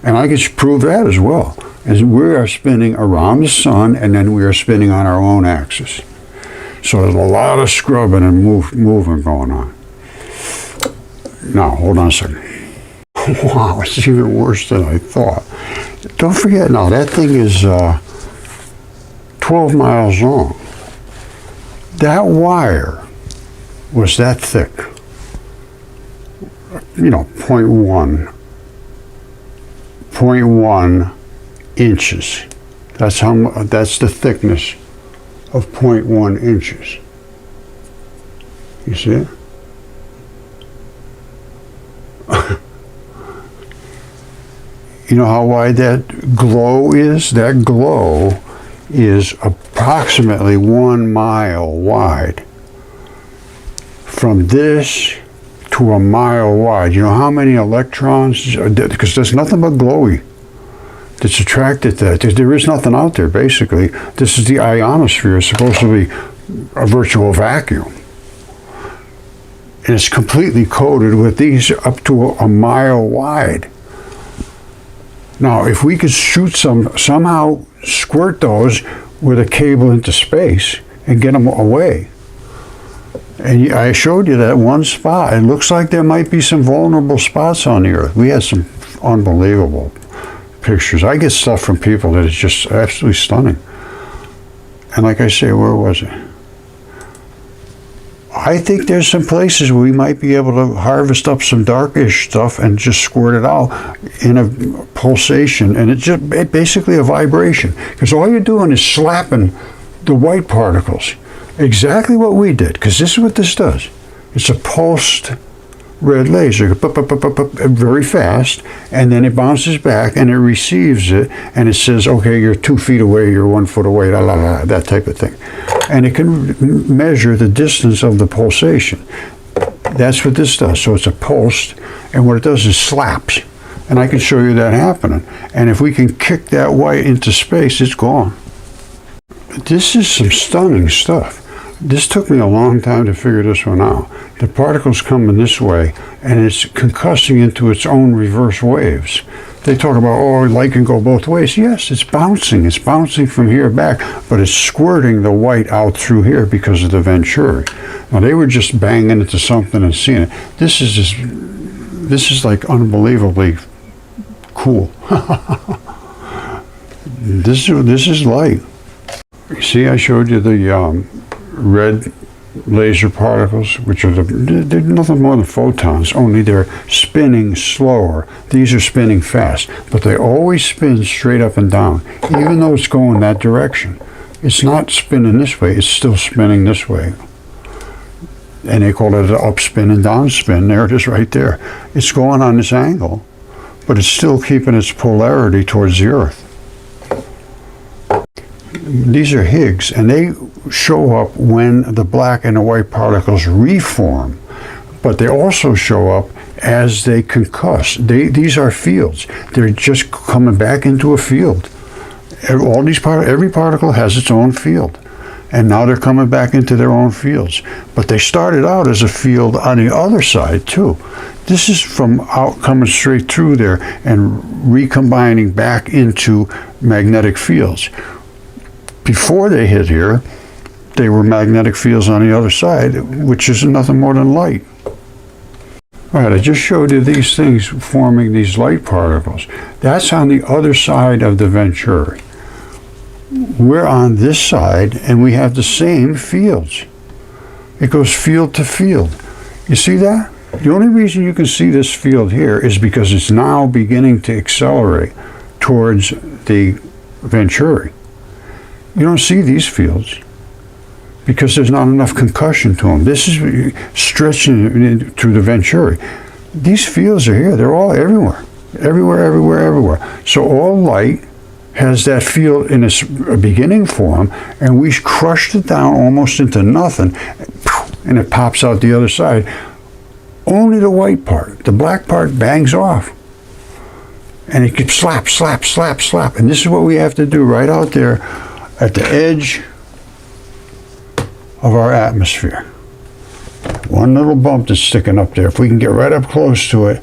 And I can prove that as well. As we are spinning around the sun, and then we are spinning on our own axis. So there's a lot of scrubbing and moving going on. Now, hold on a second. Wow, it's even worse than I thought. Don't forget now, that thing is 12 miles long. That wire was that thick. You know, 0.1 inches. That's the thickness of 0.1 inches. You see it? You know how wide that glow is? That glow is approximately 1 mile wide. From this to a mile wide. You know how many electrons? Because there's nothing but glowy that's attracted to that. There is nothing out there, basically. This is the ionosphere. It's supposed to be a virtual vacuum. And it's completely coated with these up to a mile wide. Now, if we could shoot somehow squirt those with a cable into space and get them away. And I showed you that one spot. It looks like there might be some vulnerable spots on the Earth. We had some unbelievable pictures. I get stuff from people that is just absolutely stunning. And like I say, where was it? I think there's some places where we might be able to harvest up some darkish stuff and just squirt it out in a pulsation, and it's basically a vibration, because all you're doing is slapping the white particles. Exactly what we did, because this is what this does. It's a pulsed red laser, very fast, and then it bounces back and it receives it, and it says, okay, you're 2 feet away, you're 1 foot away, that type of thing. And it can measure the distance of the pulsation. That's what this does. So it's a pulse, and what it does is slaps. And I can show you that happening. And if we can kick that white into space, it's gone. This is some stunning stuff. This took me a long time to figure this one out. The particle's coming this way, and it's concussing into its own reverse waves. They talk about, oh, light can go both ways. Yes, it's bouncing. It's bouncing from here back, but it's squirting the white out through here because of the Venturis. Now, they were just banging into something and seeing it. This is like unbelievably cool. This is light. You see, I showed you the red laser particles, which are they're nothing more than photons, only they're spinning slower. These are spinning fast, but they always spin straight up and down, even though it's going that direction. It's not spinning this way, it's still spinning this way. And they call it an upspin and downspin. There it is right there. It's going on this angle, but it's still keeping its polarity towards the Earth. These are Higgs, and they show up when the black and the white particles reform, but they also show up as they concuss. These are fields. They're just coming back into a field. Every particle has its own field, and now they're coming back into their own fields. But they started out as a field on the other side too. This is from out coming straight through there and recombining back into magnetic fields. Before they hit here, they were magnetic fields on the other side, which is nothing more than light. All right, I just showed you these things forming these light particles. That's on the other side of the Venturis. We're on this side, and we have the same fields. It goes field to field. You see that? The only reason you can see this field here is because it's now beginning to accelerate towards the Venturi. You don't see these fields because there's not enough concussion to them. This is stretching through the Venturi. These fields are here. They're all everywhere. Everywhere, everywhere, everywhere. So all light has that field in its beginning form, and we crushed it down almost into nothing, and it pops out the other side. Only the white part, the black part, bangs off. And it gets slap, slap, slap, slap. And this is what we have to do right out there at the edge of our atmosphere. One little bump that's sticking up there. If we can get right up close to it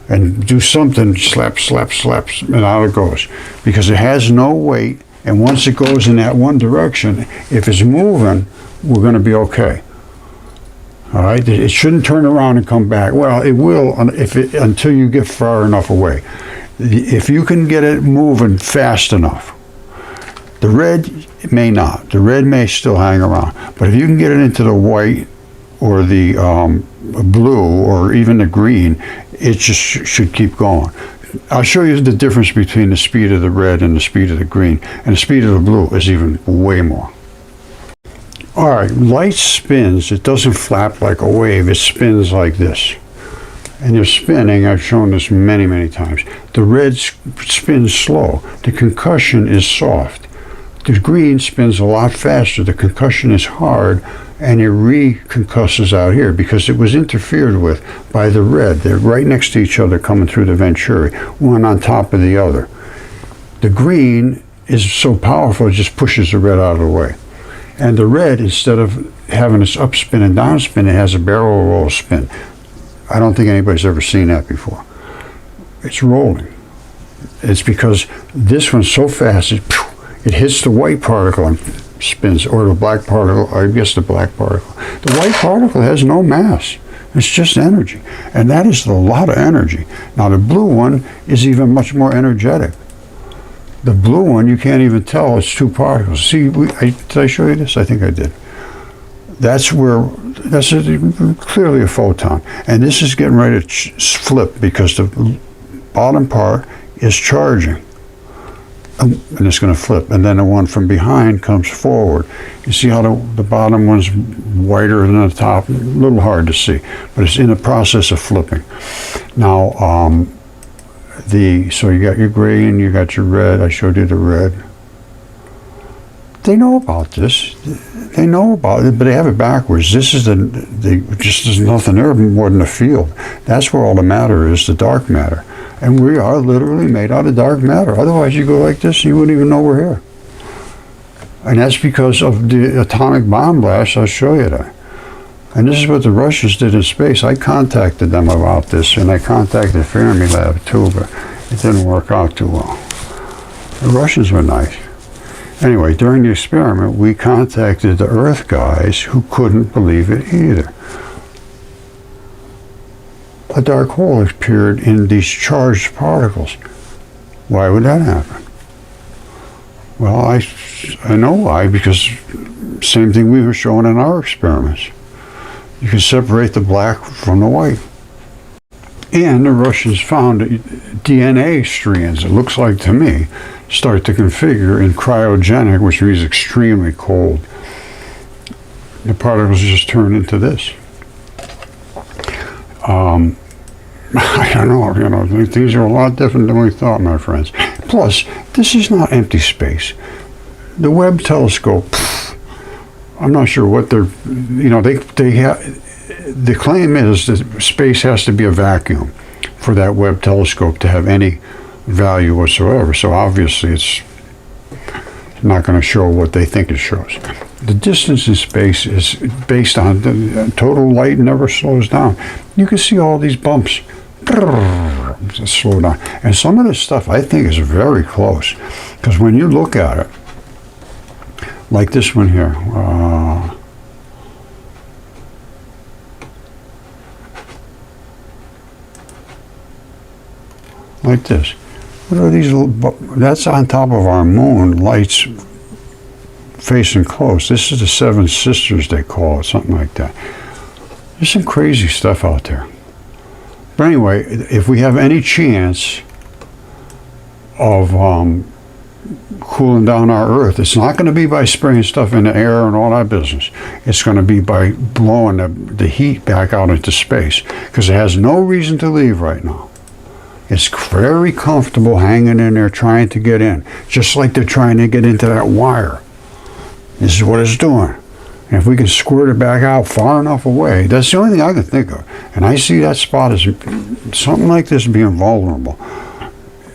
and do something, slap, slap, slap, and out it goes. Because it has no weight, and once it goes in that one direction, if it's moving, we're going to be okay. All right, it shouldn't turn around and come back. Well, it will until you get far enough away. If you can get it moving fast enough. The red may not. The red may still hang around. But if you can get it into the white or the blue or even the green, it just should keep going. I'll show you the difference between the speed of the red and the speed of the green. And the speed of the blue is even way more. All right, light spins. It doesn't flap like a wave. It spins like this. And they're spinning. I've shown this many, many times. The red spins slow. The concussion is soft. The green spins a lot faster. The concussion is hard, and it reconcusses out here because it was interfered with by the red. They're right next to each other coming through the Venturi, one on top of the other. The green is so powerful, it just pushes the red out of the way. And the red, instead of having this upspin and downspin, it has a barrel roll spin. I don't think anybody's ever seen that before. It's rolling. It's because this one's so fast, it hits the white particle and spins, or the black particle, I guess the black particle. The white particle has no mass. It's just energy. And that is a lot of energy. Now the blue one is even much more energetic. The blue one, you can't even tell it's two particles. See, did I show you this? I think I did. That's clearly a photon. And this is getting ready to flip because the bottom part is charging. And it's going to flip. And then the one from behind comes forward. You see how the bottom one's whiter than the top? A little hard to see. But it's in the process of flipping. Now, so you got your green, you got your red. I showed you the red. They know about this. They know about it, but they have it backwards. This is there's nothing there more than a field. That's where all the matter is, the dark matter. And we are literally made out of dark matter. Otherwise, you go like this, and you wouldn't even know we're here. And that's because of the atomic bomb blast. I'll show you that. And this is what the Russians did in space. I contacted them about this, and I contacted Fermilab too, but it didn't work out too well. The Russians were nice. Anyway, during the experiment, we contacted the Earth guys who couldn't believe it either. A dark hole appeared in these charged particles. Why would that happen? Well, I know why, because same thing we were showing in our experiments. You can separate the black from the white. And the Russians found DNA strands, it looks like to me, start to configure in cryogenic, which means extremely cold. The particles just turn into this. I don't know, things are a lot different than we thought, my friends. Plus, this is not empty space. The Webb telescope, I'm not sure what they're, the claim is that space has to be a vacuum for that Webb telescope to have any value whatsoever. So obviously it's not going to show what they think it shows. The distance in space is based on the total light never slows down. You can see all these bumps slow down. And some of this stuff I think is very close, because when you look at it, like this one here, like this. What are these little, that's on top of our moon, lights facing close. This is the Seven Sisters, they call it, something like that. There's some crazy stuff out there. But anyway, if we have any chance of cooling down our Earth, it's not going to be by spraying stuff in the air and all that business. It's going to be by blowing the heat back out into space, because it has no reason to leave right now. It's very comfortable hanging in there trying to get in, just like they're trying to get into that wire. This is what it's doing. And if we can squirt it back out far enough away, that's the only thing I can think of. And I see that spot as something like this being vulnerable.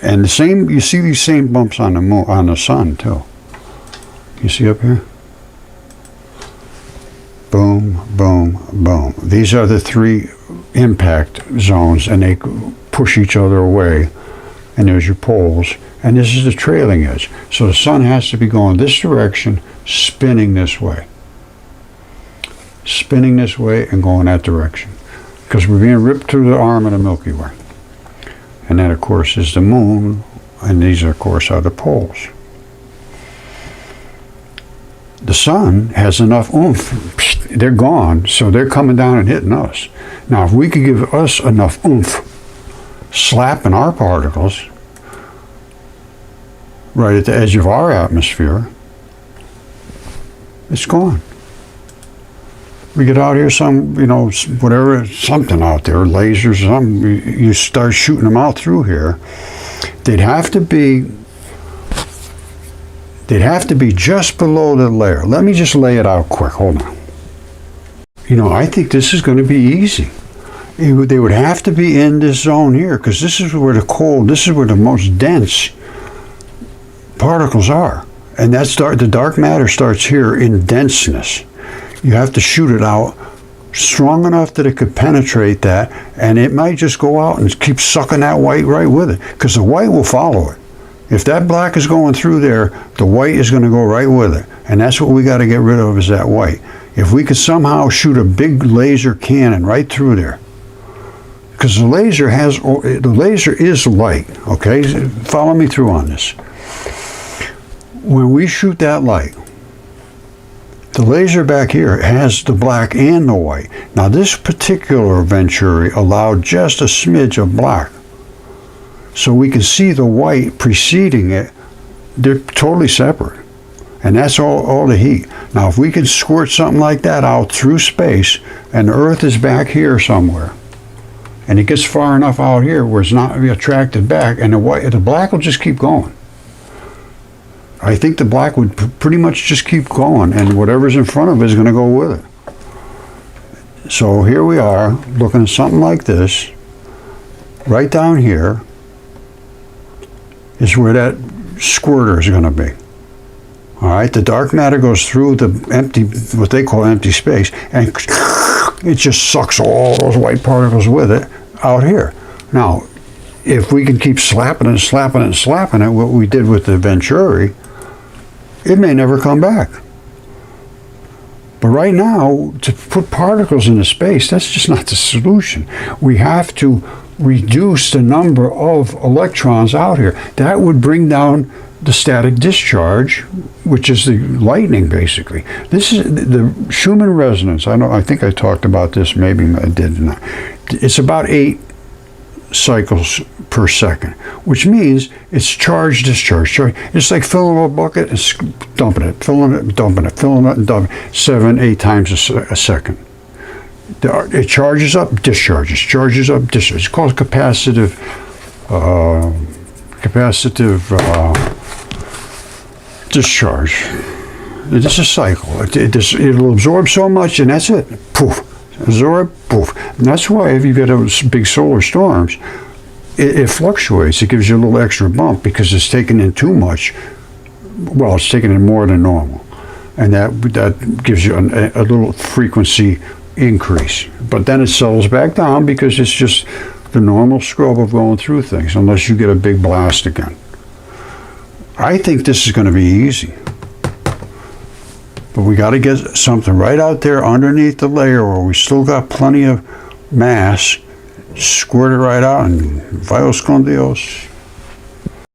And the same, you see these same bumps on the moon, on the sun too. You see up here? Boom, boom, boom. These are the 3 impact zones, and they push each other away. And there's your poles. And this is the trailing edge. So the sun has to be going this direction, spinning this way. Spinning this way and going that direction. Because we're being ripped through the arm of the Milky Way. And that, of course, is the moon. And these, of course, are the poles. The sun has enough oomph. They're gone, so they're coming down and hitting us. Now, if we could give us enough oomph, slapping our particles right at the edge of our atmosphere, it's gone. We get out here, some, whatever, something out there, lasers, you start shooting them out through here. They'd have to be just below the layer. Let me just lay it out quick. Hold on. I think this is going to be easy. They would have to be in this zone here, because this is where this is where the most dense particles are. And the dark matter starts here in denseness. You have to shoot it out strong enough that it could penetrate that, and it might just go out and keep sucking that white right with it, because the white will follow it. If that black is going through there, the white is going to go right with it. And that's what we got to get rid of, is that white. If we could somehow shoot a big laser cannon right through there, because the laser is light, okay? Follow me through on this. When we shoot that light, the laser back here has the black and the white. Now, this particular Venturi allowed just a smidge of black. So we can see the white preceding it. They're totally separate. And that's all the heat. Now, if we can squirt something like that out through space, and the Earth is back here somewhere, and it gets far enough out here where it's not attracted back, and the black will just keep going. I think the black would pretty much just keep going, and whatever's in front of it is going to go with it. So here we are, looking at something like this. Right down here is where that squirter is going to be. All right, the dark matter goes through the empty, what they call empty space, and it just sucks all those white particles with it out here. Now, if we can keep slapping it and slapping it and slapping it, what we did with the Venturi, it may never come back. But right now, to put particles into space, that's just not the solution. We have to reduce the number of electrons out here. That would bring down the static discharge, which is the lightning, basically. This is the Schumann resonance. I think I talked about this, maybe I did not. It's about 8 cycles per second, which means it's charge, discharge, charge. It's like filling a bucket and dumping it, filling it, dumping it, filling it, and dumping it, 7-8 times a second. It charges up, discharges, charges up, discharges. It's called capacitive discharge. It's a cycle. It'll absorb so much, and that's it. Poof. Absorb, poof. And that's why if you get those big solar storms, it fluctuates. It gives you a little extra bump because it's taking in too much. Well, it's taking in more than normal. And that gives you a little frequency increase. But then it settles back down because it's just the normal scrub of going through things, unless you get a big blast again. I think this is going to be easy. But we got to get something right out there underneath the layer where we still got plenty of mass. Squirt it right out, and vayos con Dios.